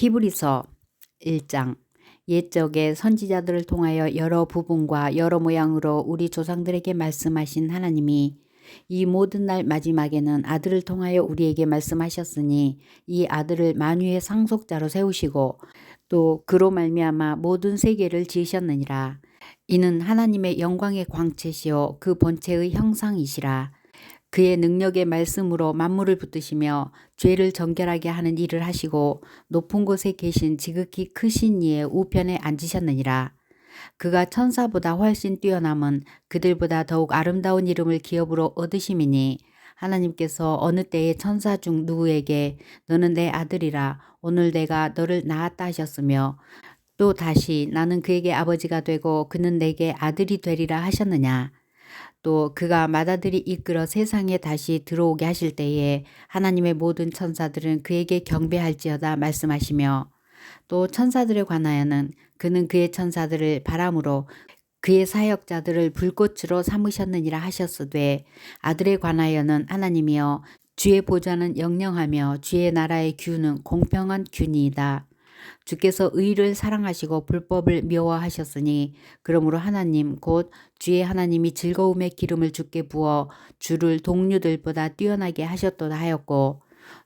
히브리서 1장. 옛적에 선지자들을 통하여 여러 부분과 여러 모양으로 우리 조상들에게 말씀하신 하나님이 이 모든 날 마지막에는 아들을 통하여 우리에게 말씀하셨으니 이 아들을 만유의 상속자로 세우시고 또 그로 말미암아 모든 세계를 지으셨느니라. 이는 하나님의 영광의 광채시요 그 본체의 형상이시라. 그의 능력의 말씀으로 만물을 붙드시며 죄를 정결하게 하는 일을 하시고 높은 곳에 계신 지극히 크신 이의 우편에 앉으셨느니라. 그가 천사보다 훨씬 뛰어남은 그들보다 더욱 아름다운 이름을 기업으로 얻으심이니 하나님께서 어느 때에 천사 중 누구에게 너는 내 아들이라 오늘 내가 너를 낳았다 하셨으며 또 다시 나는 그에게 아버지가 되고 그는 내게 아들이 되리라 하셨느냐. 또 그가 맏아들이 이끌어 세상에 다시 들어오게 하실 때에 하나님의 모든 천사들은 그에게 경배할지어다 말씀하시며 또 천사들에 관하여는 그는 그의 천사들을 바람으로 그의 사역자들을 불꽃으로 삼으셨느니라 하셨으되 아들에 관하여는 하나님이여 주의 보좌는 영영하며 주의 나라의 규는 공평한 규니이다. 주께서 의를 사랑하시고 불법을 미워하셨으니 그러므로 하나님 곧 주의 하나님이 즐거움의 기름을 주께 부어 주를 동류들보다 뛰어나게 하셨도다 하였고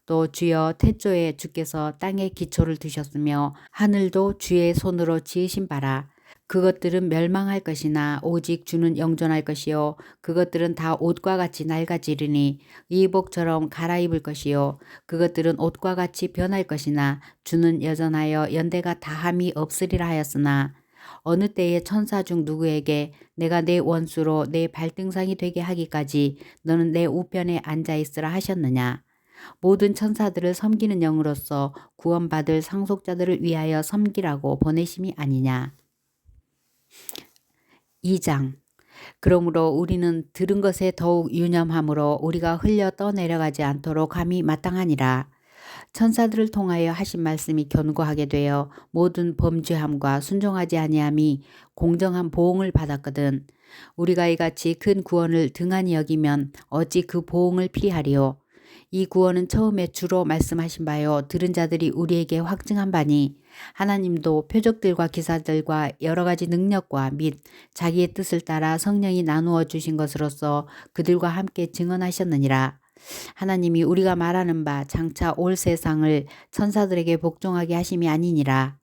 또 주여 태초에 주께서 땅에 기초를 두셨으며 하늘도 주의 손으로 지으신 바라. 그것들은 멸망할 것이나 오직 주는 영존할 것이요 그것들은 다 옷과 같이 낡아지리니 의복처럼 갈아입을 것이요 그것들은 옷과 같이 변할 것이나 주는 여전하여 연대가 다함이 없으리라 하였으나 어느 때에 천사 중 누구에게 내가 내 원수로 내 발등상이 되게 하기까지 너는 내 우편에 앉아 있으라 하셨느냐. 모든 천사들을 섬기는 영으로서 구원받을 상속자들을 위하여 섬기라고 보내심이 아니냐. 2장. 그러므로 우리는 들은 것에 더욱 유념함으로 우리가 흘려 떠내려가지 않도록 감히 마땅하니라. 천사들을 통하여 하신 말씀이 견고하게 되어 모든 범죄함과 순종하지 아니함이 공정한 보응을 받았거든. 우리가 이같이 큰 구원을 등한히 여기면 어찌 그 보응을 피하리요. 이 구원은 처음에 주로 말씀하신 바요 들은 자들이 우리에게 확증한 바니 하나님도 표적들과 기사들과 여러 가지 능력과 및 자기의 뜻을 따라 성령이 나누어 주신 것으로서 그들과 함께 증언하셨느니라. 하나님이 우리가 말하는 바 장차 올 세상을 천사들에게 복종하게 하심이 아니니라.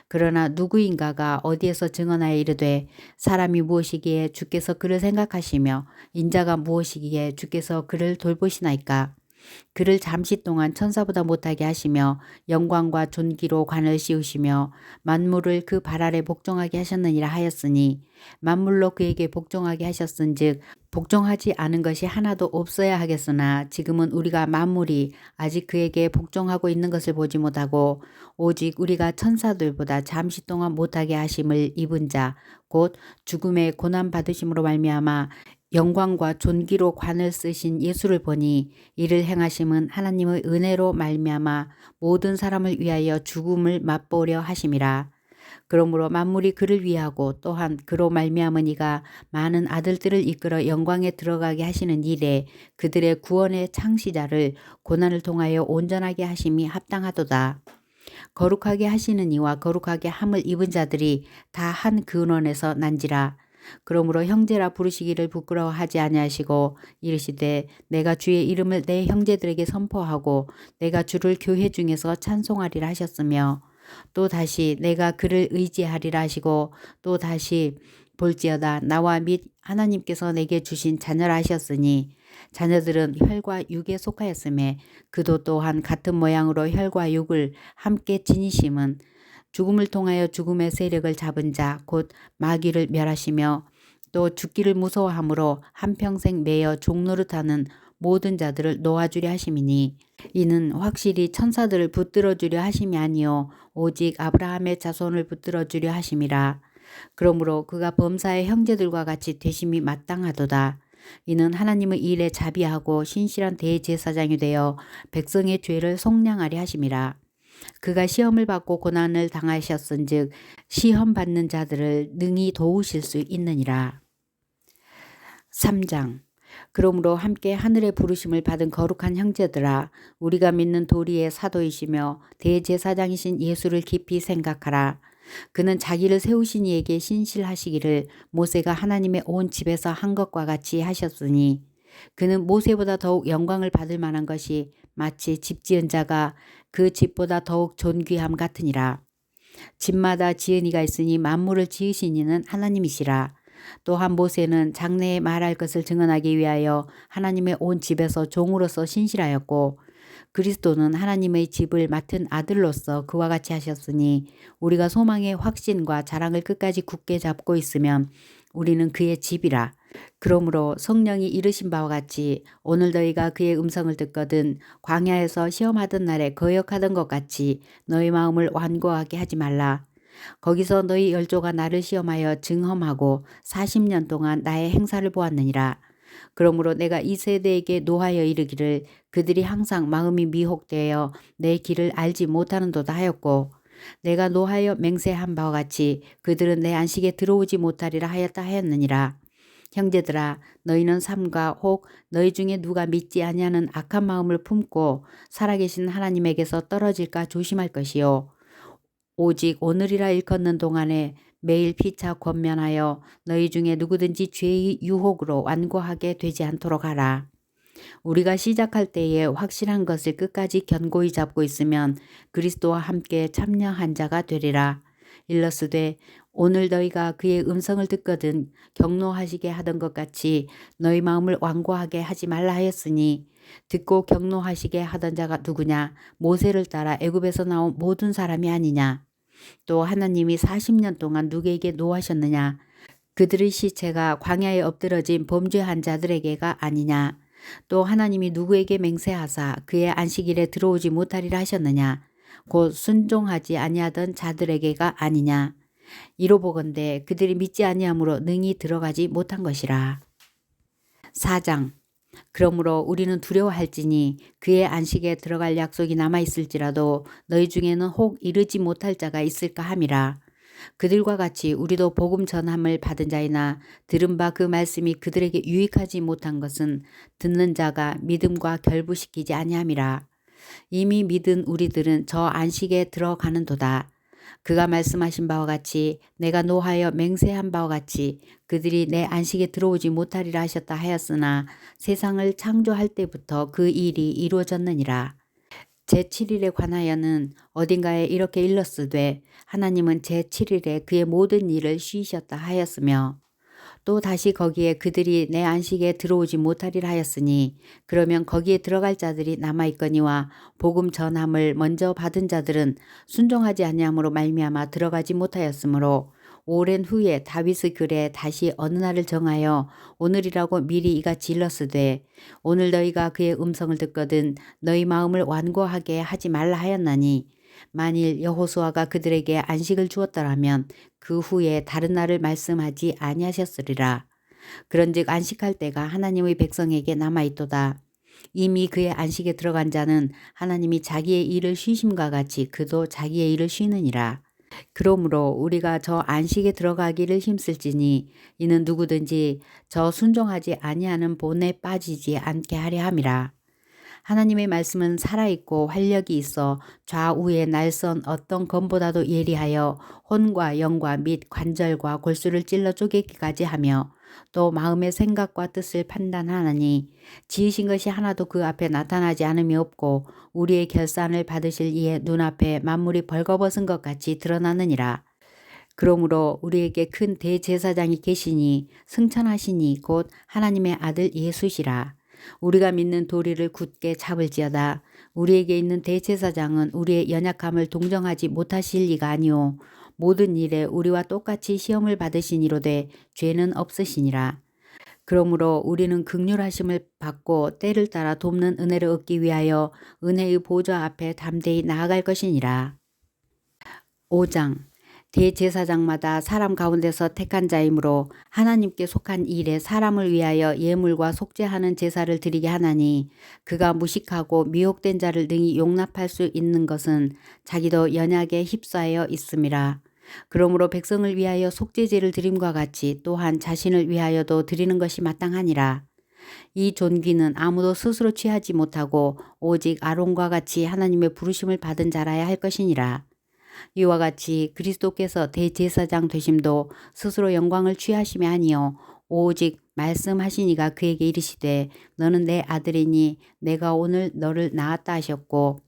그러나 누구인가가 어디에서 증언하여 이르되 사람이 무엇이기에 주께서 그를 생각하시며 인자가 무엇이기에 주께서 그를 돌보시나이까. 그를 잠시 동안 천사보다 못하게 하시며 영광과 존귀로 관을 씌우시며 만물을 그 발 아래 복종하게 하셨느니라 하였으니 만물로 그에게 복종하게 하셨은즉 복종하지 않은 것이 하나도 없어야 하겠으나 지금은 우리가 만물이 아직 그에게 복종하고 있는 것을 보지 못하고 오직 우리가 천사들보다 잠시 동안 못하게 하심을 입은 자 곧 죽음의 고난 받으심으로 말미암아 영광과 존귀로 관을 쓰신 예수를 보니 이를 행하심은 하나님의 은혜로 말미암아 모든 사람을 위하여 죽음을 맛보려 하심이라. 그러므로 만물이 그를 위하고 또한 그로 말미암으니가 많은 아들들을 이끌어 영광에 들어가게 하시는 일에 그들의 구원의 창시자를 고난을 통하여 온전하게 하심이 합당하도다. 거룩하게 하시는 이와 거룩하게 함을 입은 자들이 다 한 근원에서 난지라. 그러므로 형제라 부르시기를 부끄러워하지 아니하시고 이르시되 내가 주의 이름을 내 형제들에게 선포하고 내가 주를 교회 중에서 찬송하리라 하셨으며 또 다시 내가 그를 의지하리라 하시고 또 다시 볼지어다 나와 및 하나님께서 내게 주신 자녀라 하셨으니 자녀들은 혈과 육에 속하였음에 그도 또한 같은 모양으로 혈과 육을 함께 지니심은 죽음을 통하여 죽음의 세력을 잡은 자 곧 마귀를 멸하시며 또 죽기를 무서워함으로 한평생 매여 종노릇하는 모든 자들을 놓아주려 하심이니 이는 확실히 천사들을 붙들어 주려 하심이 아니요 오직 아브라함의 자손을 붙들어 주려 하심이라. 그러므로 그가 범사의 형제들과 같이 되심이 마땅하도다. 이는 하나님의 일에 자비하고 신실한 대제사장이 되어 백성의 죄를 속량하려 하심이라. 그가 시험을 받고 고난을 당하셨은즉 시험 받는 자들을 능히 도우실 수 있느니라. 3장. 그러므로 함께 하늘의 부르심을 받은 거룩한 형제들아, 우리가 믿는 도리의 사도이시며 대제사장이신 예수를 깊이 생각하라. 그는 자기를 세우신 이에게 신실하시기를 모세가 하나님의 온 집에서 한 것과 같이 하셨으니, 그는 모세보다 더욱 영광을 받을 만한 것이 마치 집 지은 자가 그 집보다 더욱 존귀함 같으니라. 집마다 지은 이가 있으니 만물을 지으신 이는 하나님이시라. 또한 모세는 장래에 말할 것을 증언하기 위하여 하나님의 온 집에서 종으로서 신실하였고, 그리스도는 하나님의 집을 맡은 아들로서 그와 같이 하셨으니, 우리가 소망의 확신과 자랑을 끝까지 굳게 잡고 있으면 우리는 그의 집이라. 그러므로 성령이 이르신 바와 같이 오늘 너희가 그의 음성을 듣거든 광야에서 시험하던 날에 거역하던 것 같이 너희 마음을 완고하게 하지 말라. 거기서 너희 열조가 나를 시험하여 증험하고 40년 동안 나의 행사를 보았느니라. 그러므로 내가 이 세대에게 노하여 이르기를 그들이 항상 마음이 미혹되어 내 길을 알지 못하는도다 하였고, 내가 노하여 맹세한 바와 같이 그들은 내 안식에 들어오지 못하리라 하였다 하였느니라. 형제들아, 너희는 삼가 혹 너희 중에 누가 믿지 아니하는 악한 마음을 품고 살아계신 하나님에게서 떨어질까 조심할 것이요. 오직 오늘이라 일컫는 동안에 매일 피차 권면하여 너희 중에 누구든지 죄의 유혹으로 완고하게 되지 않도록 하라. 우리가 시작할 때에 확실한 것을 끝까지 견고히 잡고 있으면 그리스도와 함께 참여한 자가 되리라. 일러스되 오늘 너희가 그의 음성을 듣거든 경노하시게 하던 것 같이 너희 마음을 완고하게 하지 말라 하였으니, 듣고 경노하시게 하던 자가 누구냐? 모세를 따라 애굽에서 나온 모든 사람이 아니냐? 또 하나님이 40년 동안 누구에게 노하셨느냐? 그들의 시체가 광야에 엎드러진 범죄한 자들에게가 아니냐? 또 하나님이 누구에게 맹세하사 그의 안식일에 들어오지 못하리라 하셨느냐? 곧 순종하지 아니하던 자들에게가 아니냐? 이로 보건대 그들이 믿지 아니함으로 능히 들어가지 못한 것이라. 4장. 그러므로 우리는 두려워할지니 그의 안식에 들어갈 약속이 남아있을지라도 너희 중에는 혹 이르지 못할 자가 있을까 함이라. 그들과 같이 우리도 복음 전함을 받은 자이나 들은 바 그 말씀이 그들에게 유익하지 못한 것은 듣는 자가 믿음과 결부시키지 아니함이라. 이미 믿은 우리들은 저 안식에 들어가는도다. 그가 말씀하신 바와 같이 내가 노하여 맹세한 바와 같이 그들이 내 안식에 들어오지 못하리라 하셨다 하였으나 세상을 창조할 때부터 그 일이 이루어졌느니라. 제7일에 관하여는 어딘가에 이렇게 일렀으되 하나님은 제7일에 그의 모든 일을 쉬셨다 하였으며, 또 다시 거기에 그들이 내 안식에 들어오지 못하리라 하였으니, 그러면 거기에 들어갈 자들이 남아있거니와 복음 전함을 먼저 받은 자들은 순종하지 아니함으로 말미암아 들어가지 못하였으므로, 오랜 후에 다윗의 글에 다시 어느 날을 정하여 오늘이라고 미리 이같이 일렀으되, 오늘 너희가 그의 음성을 듣거든 너희 마음을 완고하게 하지 말라 하였나니, 만일 여호수아가 그들에게 안식을 주었더라면 그 후에 다른 날을 말씀하지 아니하셨으리라. 그런즉 안식할 때가 하나님의 백성에게 남아있도다. 이미 그의 안식에 들어간 자는 하나님이 자기의 일을 쉬심과 같이 그도 자기의 일을 쉬느니라. 그러므로 우리가 저 안식에 들어가기를 힘쓸지니 이는 누구든지 저 순종하지 아니하는 본에 빠지지 않게 하려 함이라. 하나님의 말씀은 살아있고 활력이 있어 좌우에 날선 어떤 검보다도 예리하여 혼과 영과 및 관절과 골수를 찔러 쪼개기까지 하며, 또 마음의 생각과 뜻을 판단하나니 지으신 것이 하나도 그 앞에 나타나지 않음이 없고 우리의 결산을 받으실 이의 눈앞에 만물이 벌거벗은 것 같이 드러나느니라. 그러므로 우리에게 큰 대제사장이 계시니 승천하시니 곧 하나님의 아들 예수시라. 우리가 믿는 도리를 굳게 잡을지어다. 우리에게 있는 대제사장은 우리의 연약함을 동정하지 못하실 리가 아니오. 모든 일에 우리와 똑같이 시험을 받으시니로되 죄는 없으시니라. 그러므로 우리는 긍휼하심을 받고 때를 따라 돕는 은혜를 얻기 위하여 은혜의 보좌 앞에 담대히 나아갈 것이니라. 5장. 대제사장마다 사람 가운데서 택한 자이므로 하나님께 속한 일에 사람을 위하여 예물과 속죄하는 제사를 드리게 하나니, 그가 무식하고 미혹된 자를 능히 용납할 수 있는 것은 자기도 연약에 휩싸여 있음이라. 그러므로 백성을 위하여 속죄제를 드림과 같이 또한 자신을 위하여도 드리는 것이 마땅하니라. 이 존귀는 아무도 스스로 취하지 못하고 오직 아론과 같이 하나님의 부르심을 받은 자라야 할 것이니라. 이와 같이 그리스도께서 대제사장 되심도 스스로 영광을 취하심이 아니요 오직 말씀하시니가 그에게 이르시되 너는 내 아들이니 내가 오늘 너를 낳았다 하셨고,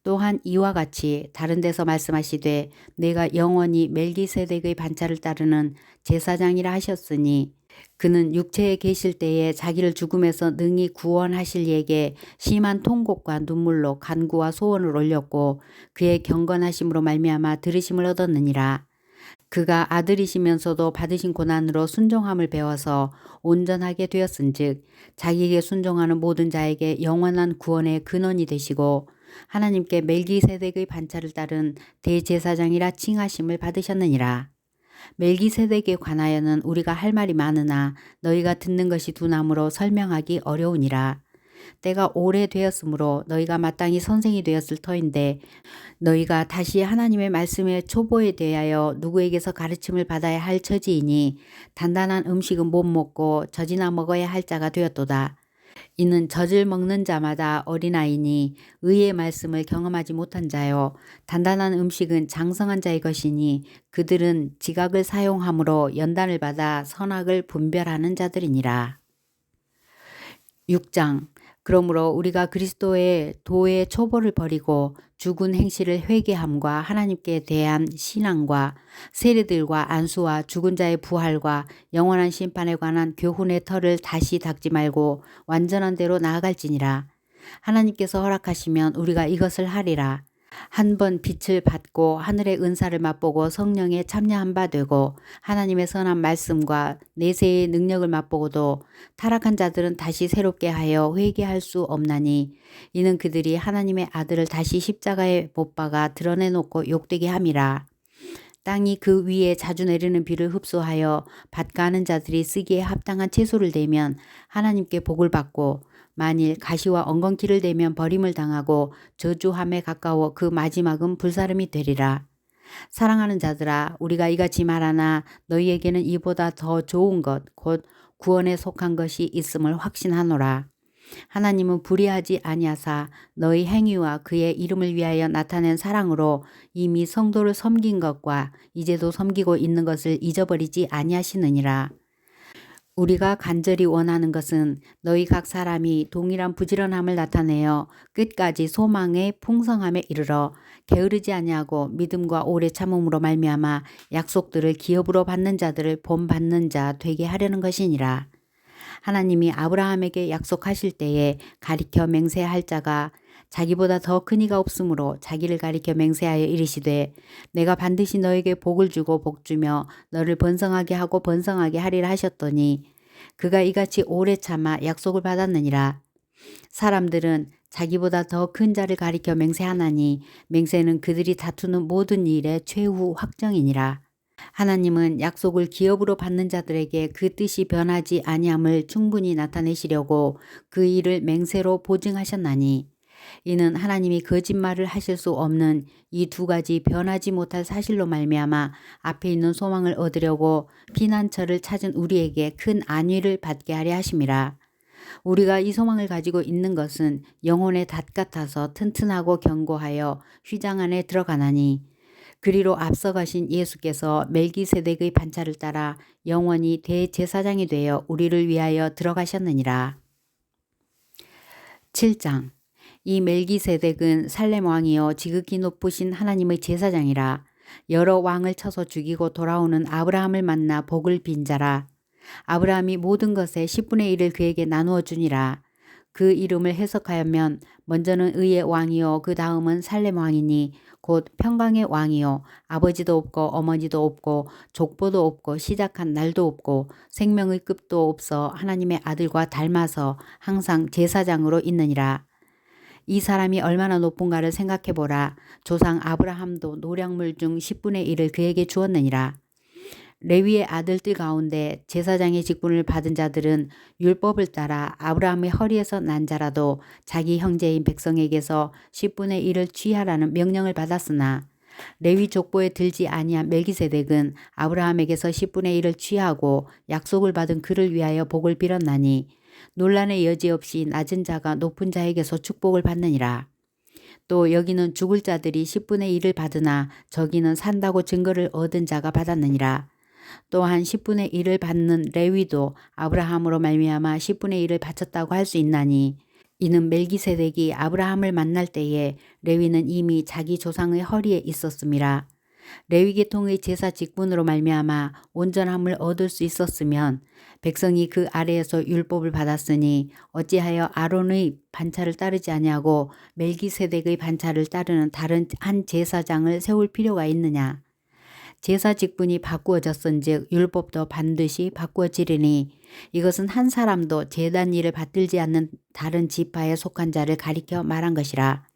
또한 이와 같이 다른 데서 말씀하시되 내가 영원히 멜기세덱의 반차를 따르는 제사장이라 하셨으니, 그는 육체에 계실 때에 자기를 죽음에서 능히 구원하실 이에게 심한 통곡과 눈물로 간구와 소원을 올렸고 그의 경건하심으로 말미암아 들으심을 얻었느니라. 그가 아들이시면서도 받으신 고난으로 순종함을 배워서 온전하게 되었은즉 자기에게 순종하는 모든 자에게 영원한 구원의 근원이 되시고 하나님께 멜기세덱의 반차를 따른 대제사장이라 칭하심을 받으셨느니라. 멜기세덱에 관하여는 우리가 할 말이 많으나 너희가 듣는 것이 둔함으로 설명하기 어려우니라. 때가 오래되었으므로 너희가 마땅히 선생이 되었을 터인데 너희가 다시 하나님의 말씀의 초보에 대하여 누구에게서 가르침을 받아야 할 처지이니 단단한 음식은 못 먹고 젖이나 먹어야 할 자가 되었도다. 이는 젖을 먹는 자마다 어린아이니 의의 말씀을 경험하지 못한 자요 단단한 음식은 장성한 자의 것이니 그들은 지각을 사용함으로 연단을 받아 선악을 분별하는 자들이니라. 6장. 그러므로 우리가 그리스도의 도의 초보를 버리고 죽은 행실을 회개함과 하나님께 대한 신앙과 세례들과 안수와 죽은 자의 부활과 영원한 심판에 관한 교훈의 털을 다시 닦지 말고 완전한 대로 나아갈지니라. 하나님께서 허락하시면 우리가 이것을 하리라. 한 번 빛을 받고 하늘의 은사를 맛보고 성령에 참여한 바 되고 하나님의 선한 말씀과 내세의 능력을 맛보고도 타락한 자들은 다시 새롭게 하여 회개할 수 없나니 이는 그들이 하나님의 아들을 다시 십자가에 못 박아 드러내놓고 욕되게 함이라. 땅이 그 위에 자주 내리는 비를 흡수하여 밭가는 자들이 쓰기에 합당한 채소를 대면 하나님께 복을 받고 만일 가시와 엉겅퀴를 대면 버림을 당하고 저주함에 가까워 그 마지막은 불사름이 되리라. 사랑하는 자들아 우리가 이같이 말하나 너희에게는 이보다 더 좋은 것 곧 구원에 속한 것이 있음을 확신하노라. 하나님은 불의하지 아니하사 너희 행위와 그의 이름을 위하여 나타낸 사랑으로 이미 성도를 섬긴 것과 이제도 섬기고 있는 것을 잊어버리지 아니하시느니라. 우리가 간절히 원하는 것은 너희 각 사람이 동일한 부지런함을 나타내어 끝까지 소망의 풍성함에 이르러 게으르지 아니하고 믿음과 오래 참음으로 말미암아 약속들을 기업으로 받는 자들을 본받는 자 되게 하려는 것이니라. 하나님이 아브라함에게 약속하실 때에 가리켜 맹세할 자가 자기보다 더 큰 이가 없으므로 자기를 가리켜 맹세하여 이르시되 내가 반드시 너에게 복을 주고 복주며 너를 번성하게 하고 번성하게 하리라 하셨더니 그가 이같이 오래 참아 약속을 받았느니라. 사람들은 자기보다 더 큰 자를 가리켜 맹세하나니 맹세는 그들이 다투는 모든 일의 최후 확정이니라. 하나님은 약속을 기업으로 받는 자들에게 그 뜻이 변하지 아니함을 충분히 나타내시려고 그 일을 맹세로 보증하셨나니 이는 하나님이 거짓말을 하실 수 없는 이 두 가지 변하지 못할 사실로 말미암아 앞에 있는 소망을 얻으려고 피난처를 찾은 우리에게 큰 안위를 받게 하려 하심이라. 우리가 이 소망을 가지고 있는 것은 영혼의 닷 같아서 튼튼하고 견고하여 휘장 안에 들어가나니 그리로 앞서가신 예수께서 멜기세덱의 반차를 따라 영원히 대제사장이 되어 우리를 위하여 들어가셨느니라. 7장. 이 멜기세덱은 살렘 왕이요 지극히 높으신 하나님의 제사장이라. 여러 왕을 쳐서 죽이고 돌아오는 아브라함을 만나 복을 빈 자라. 아브라함이 모든 것의 10분의 1을 그에게 나누어 주니라. 그 이름을 해석하면 먼저는 의의 왕이요 그 다음은 살렘 왕이니 곧 평강의 왕이요 아버지도 없고 어머니도 없고 족보도 없고 시작한 날도 없고 생명의 끝도 없어 하나님의 아들과 닮아서 항상 제사장으로 있느니라. 이 사람이 얼마나 높은가를 생각해보라. 조상 아브라함도 노량물 중 10분의 1을 그에게 주었느니라. 레위의 아들들 가운데 제사장의 직분을 받은 자들은 율법을 따라 아브라함의 허리에서 난 자라도 자기 형제인 백성에게서 10분의 1을 취하라는 명령을 받았으나 레위 족보에 들지 아니한 멜기세덱은 아브라함에게서 10분의 1을 취하고 약속을 받은 그를 위하여 복을 빌었나니 논란의 여지 없이 낮은 자가 높은 자에게서 축복을 받느니라. 또 여기는 죽을 자들이 10분의 1을 받으나 저기는 산다고 증거를 얻은 자가 받았느니라. 또한 10분의 1을 받는 레위도 아브라함으로 말미암아 10분의 1을 바쳤다고 할 수 있나니 이는 멜기세덱이 아브라함을 만날 때에 레위는 이미 자기 조상의 허리에 있었음이라. 레위 계통의 제사 직분으로 말미암아 온전함을 얻을 수 있었으면 백성이 그 아래에서 율법을 받았으니 어찌하여 아론의 반차를 따르지 아니하고 멜기세덱의 반차를 따르는 다른 한 제사장을 세울 필요가 있느냐. 제사 직분이 바꾸어졌은즉 율법도 반드시 바꾸어지리니 이것은 한 사람도 제단 일을 받들지 않는 다른 지파에 속한 자를 가리켜 말한 것이라.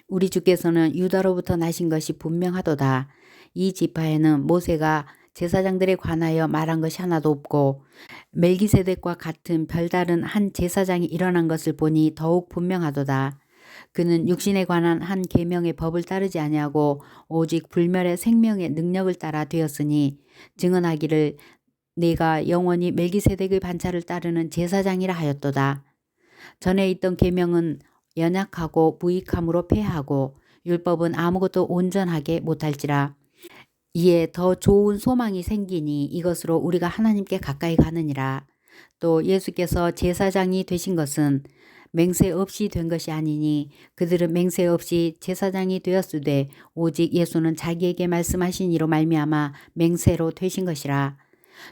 우리 주께서는 유다로부터 나신 것이 분명하도다. 이 지파에는 모세가 제사장들에 관하여 말한 것이 하나도 없고 멜기세덱과 같은 별다른 한 제사장이 일어난 것을 보니 더욱 분명하도다. 그는 육신에 관한 한 계명의 법을 따르지 아니하고 오직 불멸의 생명의 능력을 따라 되었으니 증언하기를 내가 영원히 멜기세덱의 반차를 따르는 제사장이라 하였도다. 전에 있던 계명은 연약하고 무익함으로 폐하고 율법은 아무것도 온전하게 못할지라. 이에 더 좋은 소망이 생기니 이것으로 우리가 하나님께 가까이 가느니라. 또 예수께서 제사장이 되신 것은 맹세 없이 된 것이 아니니 그들은 맹세 없이 제사장이 되었으되 오직 예수는 자기에게 말씀하신 이로 말미암아 맹세로 되신 것이라.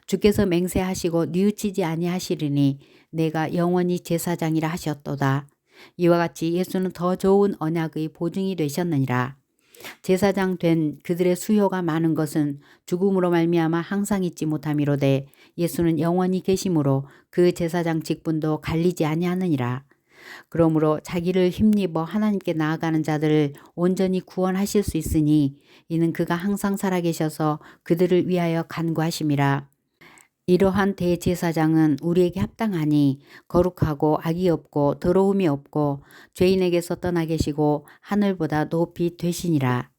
주께서 맹세하시고 뉘우치지 아니하시리니 내가 영원히 제사장이라 하셨도다. 이와 같이 예수는 더 좋은 언약의 보증이 되셨느니라. 제사장 된 그들의 수요가 많은 것은 죽음으로 말미암아 항상 잊지 못함이로되 예수는 영원히 계심으로 그 제사장 직분도 갈리지 아니하느니라. 그러므로 자기를 힘입어 하나님께 나아가는 자들을 온전히 구원하실 수 있으니 이는 그가 항상 살아계셔서 그들을 위하여 간구하심이라. 이러한 대제사장은 우리에게 합당하니 거룩하고 악이 없고 더러움이 없고 죄인에게서 떠나 계시고 하늘보다 높이 되시니라.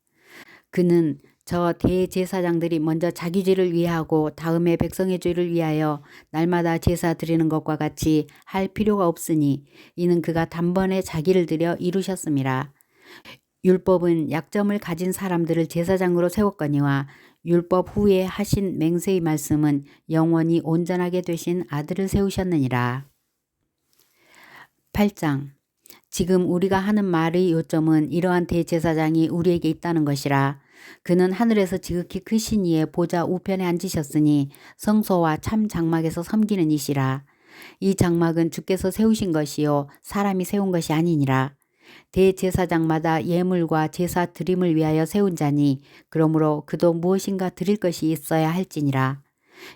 그는 저 대제사장들이 먼저 자기 죄를 위하고 다음에 백성의 죄를 위하여 날마다 제사 드리는 것과 같이 할 필요가 없으니 이는 그가 단번에 자기를 드려 이루셨음이라. 율법은 약점을 가진 사람들을 제사장으로 세웠거니와 율법 후에 하신 맹세의 말씀은 영원히 온전하게 되신 아들을 세우셨느니라. 8장. 지금 우리가 하는 말의 요점은 이러한 대제사장이 우리에게 있다는 것이라. 그는 하늘에서 지극히 크신 이의 보좌 우편에 앉으셨으니 성소와 참 장막에서 섬기는 이시라. 이 장막은 주께서 세우신 것이요 사람이 세운 것이 아니니라. 대제사장마다 예물과 제사 드림을 위하여 세운 자니 그러므로 그도 무엇인가 드릴 것이 있어야 할지니라.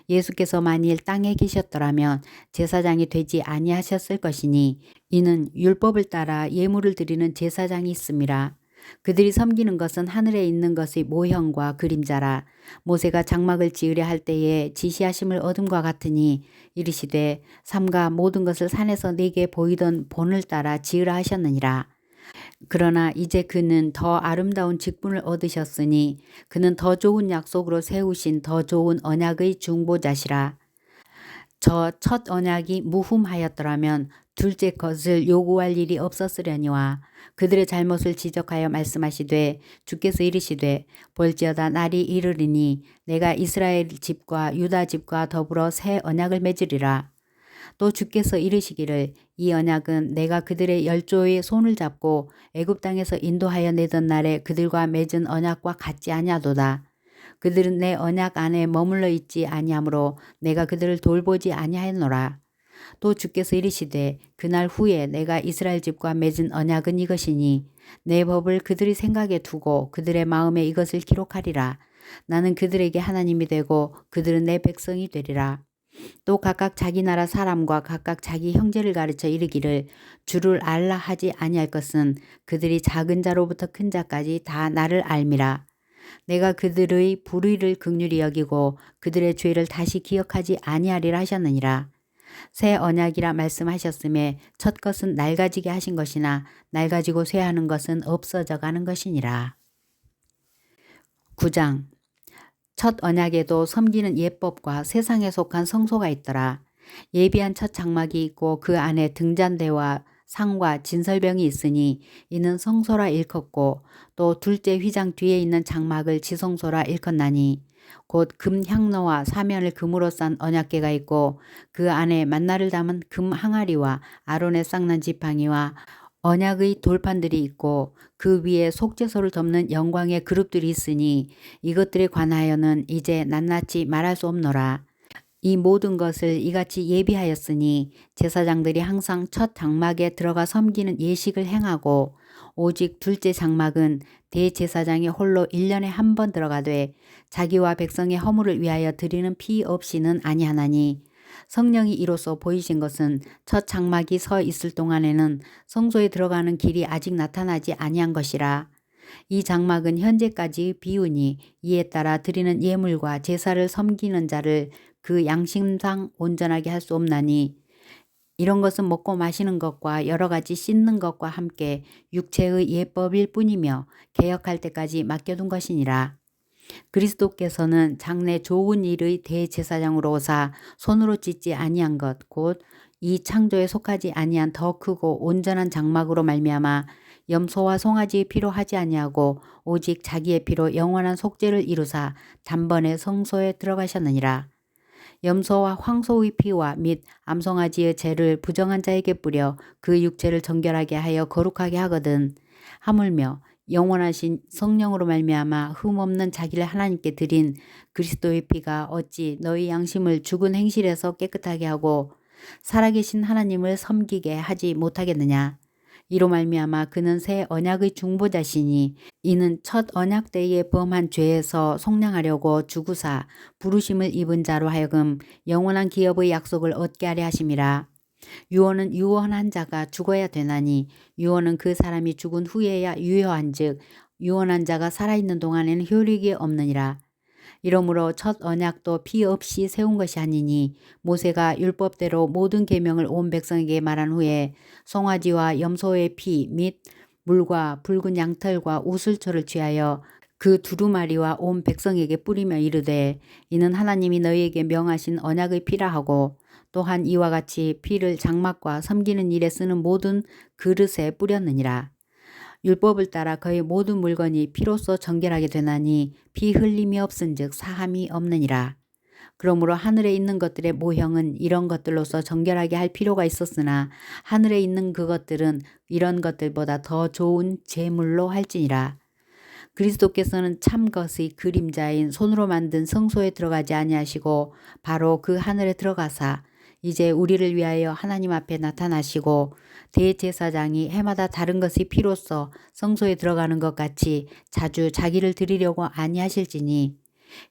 예수께서 만일 땅에 계셨더라면 제사장이 되지 아니하셨을 것이니 이는 율법을 따라 예물을 드리는 제사장이 있음이라. 그들이 섬기는 것은 하늘에 있는 것의 모형과 그림자라. 모세가 장막을 지으려 할 때에 지시하심을 얻음과 같으니 이르시되 삼가 모든 것을 산에서 네게 보이던 본을 따라 지으라 하셨느니라. 그러나 이제 그는 더 아름다운 직분을 얻으셨으니 그는 더 좋은 약속으로 세우신 더 좋은 언약의 중보자시라. 저 첫 언약이 무흠하였더라면 둘째 것을 요구할 일이 없었으려니와 그들의 잘못을 지적하여 말씀하시되 주께서 이르시되 볼지어다 날이 이르리니 내가 이스라엘 집과 유다 집과 더불어 새 언약을 맺으리라. 또 주께서 이르시기를 이 언약은 내가 그들의 열조의 손을 잡고 애굽 땅에서 인도하여 내던 날에 그들과 맺은 언약과 같지 아니하도다. 그들은 내 언약 안에 머물러 있지 아니하므로 내가 그들을 돌보지 아니하였노라. 또 주께서 이르시되 그날 후에 내가 이스라엘 집과 맺은 언약은 이것이니 내 법을 그들의 생각에 두고 그들의 마음에 이것을 기록하리라. 나는 그들에게 하나님이 되고 그들은 내 백성이 되리라. 또 각각 자기 나라 사람과 각각 자기 형제를 가르쳐 이르기를 주를 알라 하지 아니할 것은 그들이 작은 자로부터 큰 자까지 다 나를 알미라. 내가 그들의 불의를 긍휼히 여기고 그들의 죄를 다시 기억하지 아니하리라 하셨느니라. 새 언약이라 말씀하셨음에 첫 것은 낡아지게 하신 것이나 낡아지고 쇠하는 것은 없어져 가는 것이니라. 9장. 첫 언약에도 섬기는 예법과 세상에 속한 성소가 있더라. 예비한 첫 장막이 있고 그 안에 등잔대와 상과 진설병이 있으니 이는 성소라 일컫고 또 둘째 휘장 뒤에 있는 장막을 지성소라 일컫나니 곧 금 향로와 사면을 금으로 싼 언약궤가 있고 그 안에 만나를 담은 금 항아리와 아론의 쌍난 지팡이와 언약의 돌판들이 있고 그 위에 속죄소를 덮는 영광의 그룹들이 있으니 이것들에 관하여는 이제 낱낱이 말할 수 없노라. 이 모든 것을 이같이 예비하였으니 제사장들이 항상 첫 장막에 들어가 섬기는 예식을 행하고 오직 둘째 장막은 대제사장이 홀로 1년에 한 번 들어가되 자기와 백성의 허물을 위하여 드리는 피 없이는 아니하나니 성령이 이로써 보이신 것은 첫 장막이 서 있을 동안에는 성소에 들어가는 길이 아직 나타나지 아니한 것이라. 이 장막은 현재까지 비우니 이에 따라 드리는 예물과 제사를 섬기는 자를 그 양심상 온전하게 할 수 없나니 이런 것은 먹고 마시는 것과 여러 가지 씻는 것과 함께 육체의 예법일 뿐이며 개혁할 때까지 맡겨둔 것이니라. 그리스도께서는 장래 좋은 일의 대제사장으로 오사 손으로 찢지 아니한 것 곧 이 창조에 속하지 아니한 더 크고 온전한 장막으로 말미암아 염소와 송아지의 피로 하지 아니하고 오직 자기의 피로 영원한 속죄를 이루사 단번에 성소에 들어가셨느니라. 염소와 황소의 피와 및 암송아지의 죄를 부정한 자에게 뿌려 그 육체를 정결하게 하여 거룩하게 하거든. 하물며 영원하신 성령으로 말미암아 흠없는 자기를 하나님께 드린 그리스도의 피가 어찌 너희 양심을 죽은 행실에서 깨끗하게 하고 살아계신 하나님을 섬기게 하지 못하겠느냐. 이로 말미암아 그는 새 언약의 중보자시니 이는 첫 언약 때에 범한 죄에서 속량하려고 죽으사 부르심을 입은 자로 하여금 영원한 기업의 약속을 얻게 하려 하심이라. 유언은 유언한 자가 죽어야 되나니 유언은 그 사람이 죽은 후에야 유효한즉 유언한 자가 살아있는 동안에는 효력이 없느니라. 이러므로 첫 언약도 피 없이 세운 것이 아니니 모세가 율법대로 모든 계명을 온 백성에게 말한 후에 송아지와 염소의 피 및 물과 붉은 양털과 우슬초를 취하여 그 두루마리와 온 백성에게 뿌리며 이르되 이는 하나님이 너희에게 명하신 언약의 피라 하고 또한 이와 같이 피를 장막과 섬기는 일에 쓰는 모든 그릇에 뿌렸느니라. 율법을 따라 거의 모든 물건이 피로써 정결하게 되나니 피 흘림이 없은즉 사함이 없느니라. 그러므로 하늘에 있는 것들의 모형은 이런 것들로서 정결하게 할 필요가 있었으나 하늘에 있는 그것들은 이런 것들보다 더 좋은 제물로 할지니라. 그리스도께서는 참 것의 그림자인 손으로 만든 성소에 들어가지 아니하시고 바로 그 하늘에 들어가사 이제 우리를 위하여 하나님 앞에 나타나시고 대제사장이 해마다 다른 것이 피로써 성소에 들어가는 것 같이 자주 자기를 드리려고 아니하실지니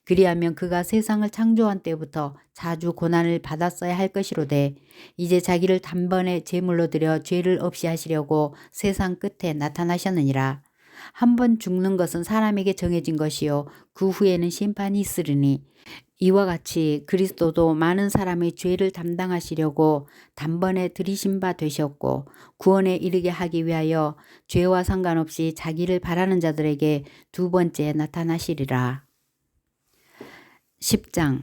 그리하면 그가 세상을 창조한 때부터 자주 고난을 받았어야 할 것이로되 이제 자기를 단번에 제물로 드려 죄를 없이 하시려고 세상 끝에 나타나셨느니라. 한 번 죽는 것은 사람에게 정해진 것이요 그 후에는 심판이 있으리니 이와 같이 그리스도도 많은 사람의 죄를 담당하시려고 단번에 들이신 바 되셨고 구원에 이르게 하기 위하여 죄와 상관없이 자기를 바라는 자들에게 두 번째 나타나시리라. 10장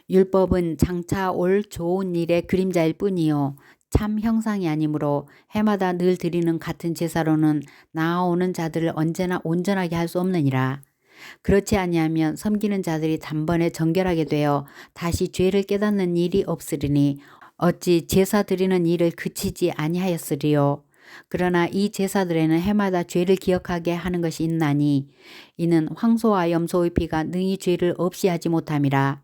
율법은 장차 올 좋은 일의 그림자일 뿐이요 참 형상이 아니므로 해마다 늘 드리는 같은 제사로는 나아오는 자들을 언제나 온전하게 할 수 없느니라. 그렇지 아니하면 섬기는 자들이 단번에 정결하게 되어 다시 죄를 깨닫는 일이 없으리니 어찌 제사 드리는 일을 그치지 아니하였으리요. 그러나 이 제사들에는 해마다 죄를 기억하게 하는 것이 있나니 이는 황소와 염소의 피가 능히 죄를 없이 하지 못함이라.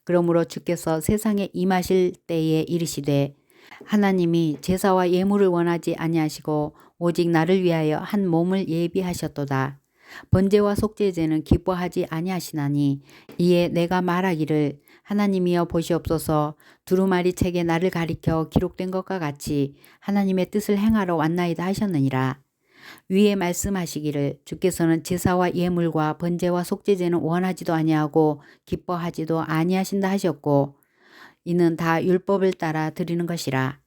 그러므로 주께서 세상에 임하실 때에 이르시되 하나님이 제사와 예물을 원하지 아니하시고 오직 나를 위하여 한 몸을 예비하셨도다. 번제와 속죄제는 기뻐하지 아니하시나니 이에 내가 말하기를 하나님이여 보시옵소서 두루마리 책에 나를 가리켜 기록된 것과 같이 하나님의 뜻을 행하러 왔나이다 하셨느니라. 위에 말씀하시기를 주께서는 제사와 예물과 번제와 속죄제는 원하지도 아니하고 기뻐하지도 아니하신다 하셨고 이는 다 율법을 따라 드리는 것이라.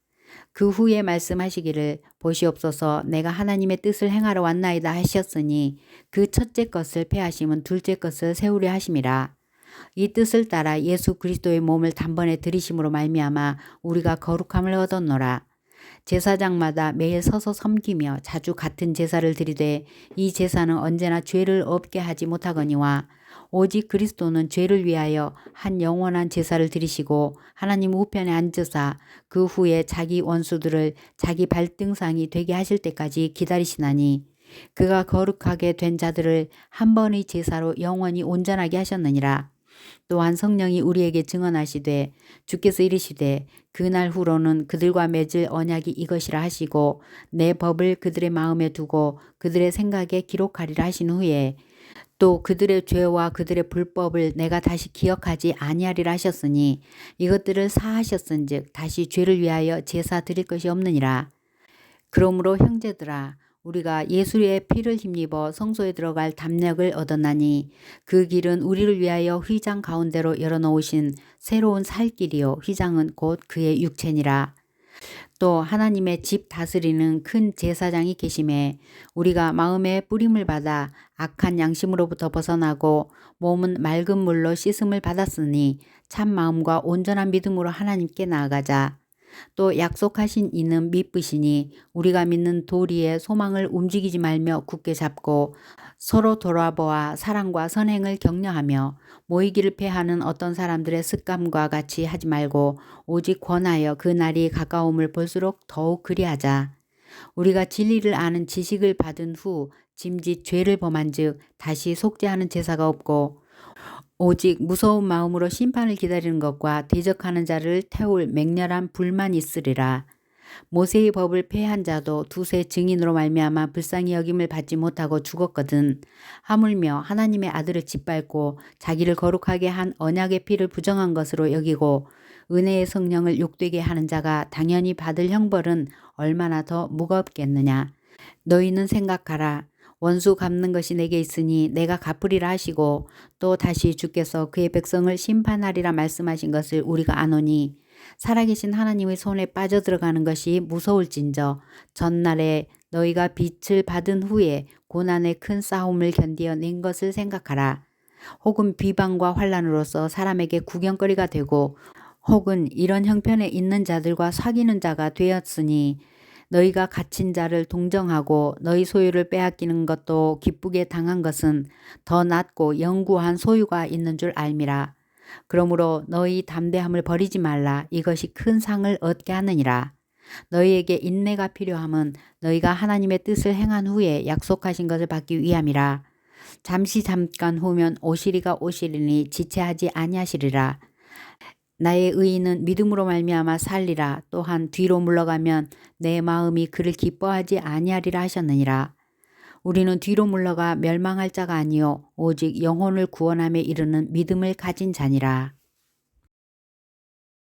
그 후에 말씀하시기를 보시옵소서 내가 하나님의 뜻을 행하러 왔나이다 하셨으니 그 첫째 것을 폐하심은 둘째 것을 세우려 하심이라. 이 뜻을 따라 예수 그리스도의 몸을 단번에 들이심으로 말미암아 우리가 거룩함을 얻었노라. 제사장마다 매일 서서 섬기며 자주 같은 제사를 드리되 이 제사는 언제나 죄를 없게 하지 못하거니와 오직 그리스도는 죄를 위하여 한 영원한 제사를 드리시고 하나님 우편에 앉으사 그 후에 자기 원수들을 자기 발등상이 되게 하실 때까지 기다리시나니 그가 거룩하게 된 자들을 한 번의 제사로 영원히 온전하게 하셨느니라. 또한 성령이 우리에게 증언하시되 주께서 이르시되 그날 후로는 그들과 맺을 언약이 이것이라 하시고 내 법을 그들의 마음에 두고 그들의 생각에 기록하리라 하신 후에 또 그들의 죄와 그들의 불법을 내가 다시 기억하지 아니하리라 하셨으니 이것들을 사하셨은즉 다시 죄를 위하여 제사 드릴 것이 없느니라. 그러므로 형제들아 우리가 예수의 피를 힘입어 성소에 들어갈 담력을 얻었나니 그 길은 우리를 위하여 휘장 가운데로 열어놓으신 새로운 살 길이요 휘장은 곧 그의 육체니라. 또 하나님의 집 다스리는 큰 제사장이 계심에 우리가 마음의 뿌림을 받아 악한 양심으로부터 벗어나고 몸은 맑은 물로 씻음을 받았으니 참 마음과 온전한 믿음으로 하나님께 나아가자. 또 약속하신 이는 미쁘시니 우리가 믿는 도리의 소망을 움직이지 말며 굳게 잡고 서로 돌아보아 사랑과 선행을 격려하며 모이기를 패하는 어떤 사람들의 습관과 같이 하지 말고 오직 권하여 그 날이 가까움을 볼수록 더욱 그리하자. 우리가 진리를 아는 지식을 받은 후 짐짓 죄를 범한 즉 다시 속죄하는 제사가 없고 오직 무서운 마음으로 심판을 기다리는 것과 대적하는 자를 태울 맹렬한 불만 있으리라. 모세의 법을 폐한 자도 두세 증인으로 말미암아 불쌍히 여김을 받지 못하고 죽었거든. 하물며 하나님의 아들을 짓밟고 자기를 거룩하게 한 언약의 피를 부정한 것으로 여기고 은혜의 성령을 욕되게 하는 자가 당연히 받을 형벌은 얼마나 더 무겁겠느냐. 너희는 생각하라. 원수 갚는 것이 내게 있으니 내가 갚으리라 하시고 또 다시 주께서 그의 백성을 심판하리라 말씀하신 것을 우리가 아노니 살아계신 하나님의 손에 빠져들어가는 것이 무서울진저 전날에 너희가 빛을 받은 후에 고난의 큰 싸움을 견디어 낸 것을 생각하라. 혹은 비방과 환난으로서 사람에게 구경거리가 되고 혹은 이런 형편에 있는 자들과 사귀는 자가 되었으니 너희가 갇힌 자를 동정하고 너희 소유를 빼앗기는 것도 기쁘게 당한 것은 더 낫고 영구한 소유가 있는 줄 알미라. 그러므로 너희 담대함을 버리지 말라. 이것이 큰 상을 얻게 하느니라. 너희에게 인내가 필요함은 너희가 하나님의 뜻을 행한 후에 약속하신 것을 받기 위함이라. 잠깐 후면 오시리가 오시리니 지체하지 아니하시리라. 나의 의인은 믿음으로 말미암아 살리라. 또한 뒤로 물러가면 내 마음이 그를 기뻐하지 아니하리라 하셨느니라. 우리는 뒤로 물러가 멸망할 자가 아니요 오직 영혼을 구원함에 이르는 믿음을 가진 자니라.